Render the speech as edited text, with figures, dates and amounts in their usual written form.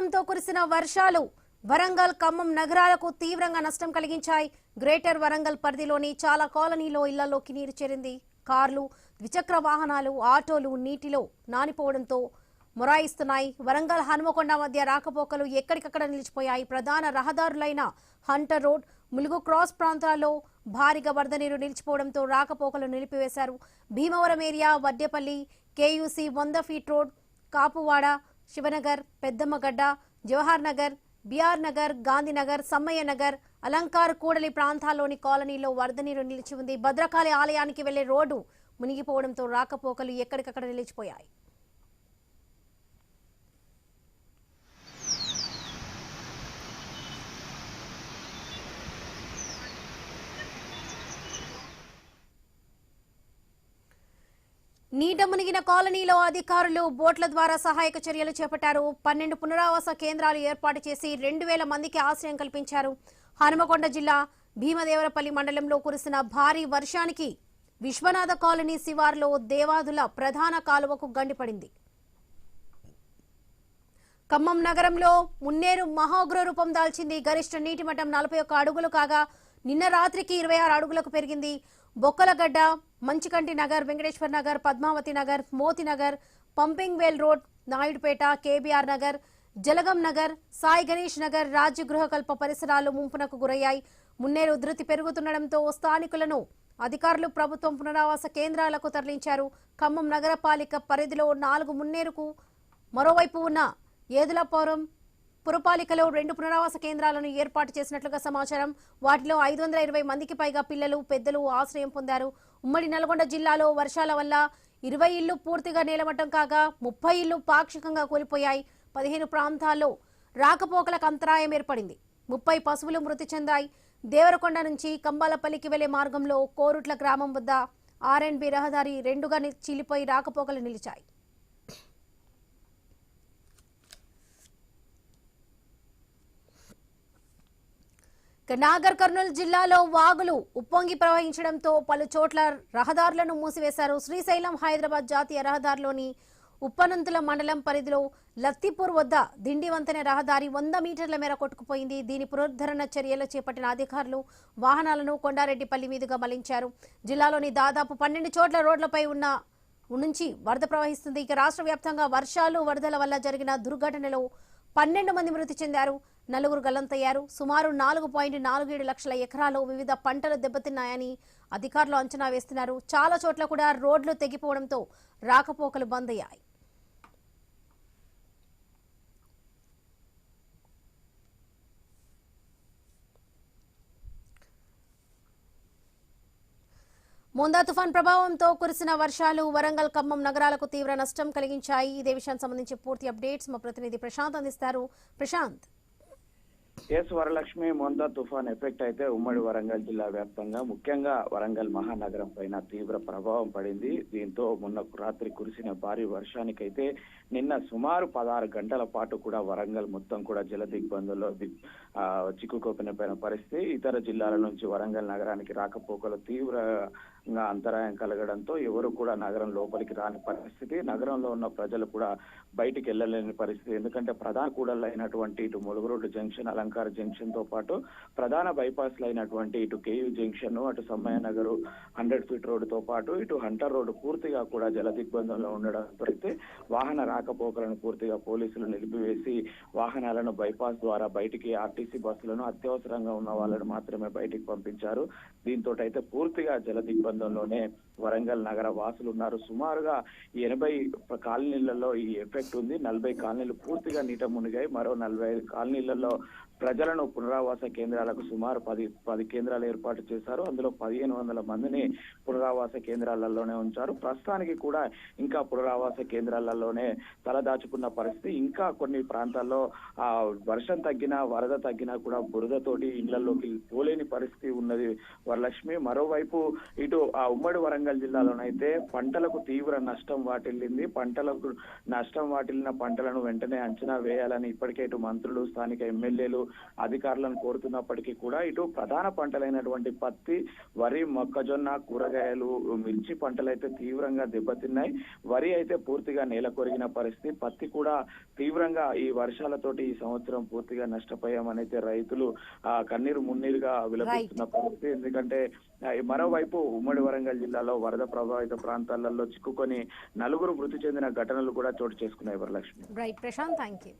ప్రభావంతో కురిసిన వర్షాలు వరంగల్ ఖమ్మం నగరాలకు తీవ్రంగా నష్టం కలిగించాయి. గ్రేటర్ వరంగల్ పరిధిలోని చాలా కాలనీలో ఇళ్లలోకి నీరు చేరింది. కార్లు, ద్విచక్ర వాహనాలు, ఆటోలు నీటిలో నానిపోవడంతో మొరాయిస్తున్నాయి. వరంగల్ హనుమకొండ మధ్య రాకపోకలు ఎక్కడికక్కడ నిలిచిపోయాయి. ప్రధాన రహదారులైన హంటర్ రోడ్, ములుగు క్రాస్ ప్రాంతాల్లో భారీగా వరద నీరు నిలిచిపోవడంతో రాకపోకలు నిలిపివేశారు. Bhimavaram area, Vaddepalli, KUC 100 feet road, Kapuwada, Shivnagar, Peddammagadda, Jawahar Nagar, BR Nagar, Gandhinagar, Sammaiah Nagar, Alankar, కూడలి ప్రాంతాల్లోని కాలనీలో వరద నీరు నిలిచి ఉంది. భద్రకాళి ఆలయానికి వెళ్లే రోడ్డు మునిగిపోవడంతో రాకపోకలు ఎక్కడికక్కడ నిలిచిపోయాయి. నీట మునిగిన కాలనీలో అధికారులు బోట్ల ద్వారా సహాయక చర్యలు చేపట్టారు. 12 పునరావాస కేంద్రాలు ఏర్పాటు చేసి 2000 మందికి ఆశ్రయం కల్పించారు. హనుమకొండ జిల్లా భీమదేవరపల్లి మండలంలో కురిసిన భారీ వర్షానికి విశ్వనాథ కాలనీ శివార్లో దేవాదుల ప్రధాన కాలువకు గండిపడింది. ఖమ్మం నగరంలో మున్నేరు మహోగ్ర రూపం దాల్చింది. గరిష్ట నీటి మట్టం 41 అడుగులు కాగా నిన్న రాత్రికి 26 అడుగులకు పెరిగింది. బొక్కలగడ్డ, మంచికంటి నగర్, వెంకటేశ్వర్ నగర్, పద్మావతి నగర్, మోతి నగర్, పంపింగ్ వేల్ రోడ్, నాయుడుపేట, కేబీఆర్ నగర్, జలగం నగర్, సాయి గణేష్ నగర్, రాజ్య గృహకల్ప పరిసరాలు ముంపునకు గురయ్యాయి. మున్నేరు ఉధృతి పెరుగుతుండటంతో స్థానికులను అధికారులు ప్రభుత్వం పునరావాస కేంద్రాలకు తరలించారు. ఖమ్మం నగరపాలిక పరిధిలో 4 మున్నేరుకు, మరోవైపు ఉన్న ఏదులాపురం పురపాలికలో 2 పునరావాస కేంద్రాలను ఏర్పాటు చేసినట్లుగా సమాచారం. వాటిలో 520 మందికి పైగా పిల్లలు, పెద్దలు ఆశ్రయం పొందారు. ఉమ్మడి నల్గొండ జిల్లాలో వర్షాల వల్ల 20 ఇళ్లు పూర్తిగా నేలమట్టం కాగా 30 ఇళ్లు పాక్షికంగా కూలిపోయాయి. 15 ప్రాంతాల్లో రాకపోకలకు అంతరాయం ఏర్పడింది. 30 పశువులు మృతి చెందాయి. దేవరకొండ నుంచి కంబాలపల్లికి వెళ్లే మార్గంలో కోరుట్ల గ్రామం వద్ద R&B రహదారి 2గా చీలిపోయి రాకపోకలు నిలిచాయి. నాగర్ కర్నూలు జిల్లాలో వాగులు ఉప్పొంగి ప్రవహించడంతో పలు చోట్ల రహదారులను మూసివేశారు. శ్రీశైలం హైదరాబాద్ జాతీయ రహదారిలోని ఉప్పనంతుల మండలం పరిధిలో లత్తిపూర్ వద్ద దిండి వంతెన రహదారి 100 మీటర్ల మేర కొట్టుకుపోయింది. దీని పునరుద్ధరణ చర్యలు చేపట్టిన అధికారులు వాహనాలను కొండారెడ్డిపల్లి మీదుగా మళ్లించారు. జిల్లాలోని దాదాపు 12 చోట్ల రోడ్లపై నుంచి వరద ప్రవహిస్తుంది. ఇక రాష్ట్ర వ్యాప్తంగా వర్షాలు, వరదల వల్ల జరిగిన దుర్ఘటనలో 12 మంది మృతి చెందారు, 4 గల్లంతయ్యారు. సుమారు 4.47 లక్షల ఎకరాల్లో వివిధ పంటలు దెబ్బతిన్నాయని అధికారులు అంచనా వేస్తున్నారు. చాలా చోట్ల కూడా రోడ్లు తెగిపోవడంతో రాకపోకలు బంద్ అయ్యాయి. మోందా తుఫాన్ ప్రభావంతో కురిసిన వర్షాలు వరంగల్, ఖమ్మం నగరాలకు తీవ్ర నష్టం కలిగించాయి. ఇదే విషయానికి సంబంధించి పూర్తి అప్డేట్స్ మా ప్రతినిధి ప్రశాంత్ అందిస్తారు. ప్రశాంత్. వరలక్ష్మి మోందా తుఫాన్ ఎఫెక్ట్ అయితే ఉమ్మడి వరంగల్ జిల్లా వ్యాప్తంగా ముఖ్యంగా వరంగల్ మహానగరం పైన తీవ్ర ప్రభావం పడింది. దీంతో మొన్న రాత్రి కురిసిన భారీ వర్షానికైతే నిన్న సుమారు 16 గంటల పాటు కూడా వరంగల్ మొత్తం కూడా జల దిగ్బంధంలో చిక్కుకోపోయిన పరిస్థితి. ఇతర జిల్లాల నుంచి వరంగల్ నగరానికి రాకపోకలు తీవ్రంగా అంతరాయం కలగడంతో ఎవరు కూడా నగరం లోపలికి రాని పరిస్థితి. నగరంలో ఉన్న ప్రజలు కూడా బయటికి వెళ్లలేని పరిస్థితి. ఎందుకంటే ప్రధాన కూడళ్ళు అయినటువంటి ఇటు Mulugu road junction, Alankar junction తో పాటు ప్రధాన బైపాస్ అయినటువంటి ఇటు కేయూ జంక్షన్, అటు సమ్మయ్య నగర్ 100 ఫీట్ రోడ్డు తో పాటు ఇటు హంటర్ రోడ్డు పూర్తిగా కూడా జల దిగ్బంధంలో ఉండడంతో అయితే వాహన రాకపోకలను పూర్తిగా పోలీసులు నిలిపివేసి వాహనాలను బైపాస్ ద్వారా బయటికి ఆర్టీసీ బస్సులను అత్యవసరంగా ఉన్న వాళ్ళను మాత్రమే బయటికి పంపించారు. దీంతో అయితే పూర్తిగా జల దిగ్బంధంలోనే వరంగల్ నగర వాసులు ఉన్నారు. సుమారుగా 80 కాలనీలలో ఈ ఎఫెక్ట్ ఉంది. 40 కాలనీలు పూర్తిగా నీట మునిగాయి. మరో 45 కాలనీలలో ప్రజలను పునరావాస కేంద్రాలకు సుమారు 10 కేంద్రాలు ఏర్పాటు చేశారు. అందులో 1500 మందిని పునరావాస కేంద్రాలలోనే ఉంచారు. ప్రస్తుతానికి కూడా ఇంకా పునరావాస కేంద్రాలలోనే తలదాచుకున్న పరిస్థితి. ఇంకా కొన్ని ప్రాంతాల్లో వర్షం తగ్గినా, వరద తగ్గినా కూడా బురదతోటి ఇళ్లలోకి పోలేని పరిస్థితి ఉన్నది వరలక్ష్మి. మరోవైపు ఇటు ఉమ్మడి వరంగల్ జిల్లాలోనైతే పంటలకు తీవ్ర నష్టం వాటిల్లింది. పంటలకు నష్టం వాటిల్లిన పంటలను వెంటనే అంచనా వేయాలని ఇప్పటికే ఇటు మంత్రులు, స్థానిక ఎమ్మెల్యేలు అధికారులను కోరుతున్నప్పటికీ కూడా ఇటు ప్రధాన పంటలైనటువంటి పత్తి, వరి, మొక్కజొన్న, కూరగాయలు, మిర్చి పంటలు అయితే తీవ్రంగా దెబ్బతిన్నాయి. వరి అయితే పూర్తిగా నేల కొరిగిన పరిస్థితి. పత్తి కూడా తీవ్రంగా ఈ వర్షాలతోటి ఈ సంవత్సరం పూర్తిగా నష్టపోయామనైతే రైతులు కన్నీరు మున్నీరుగా విలపిస్తున్న పరిస్థితి. ఎందుకంటే మరోవైపు ఉమ్మడి వరంగల్ జిల్లాలో వరద ప్రభావిత ప్రాంతాలలో చిక్కుకొని 4 మృతి చెందిన ఘటనలు కూడా చోటు చేసుకున్నాయి Varalakshmi. Right Prashant, thank you.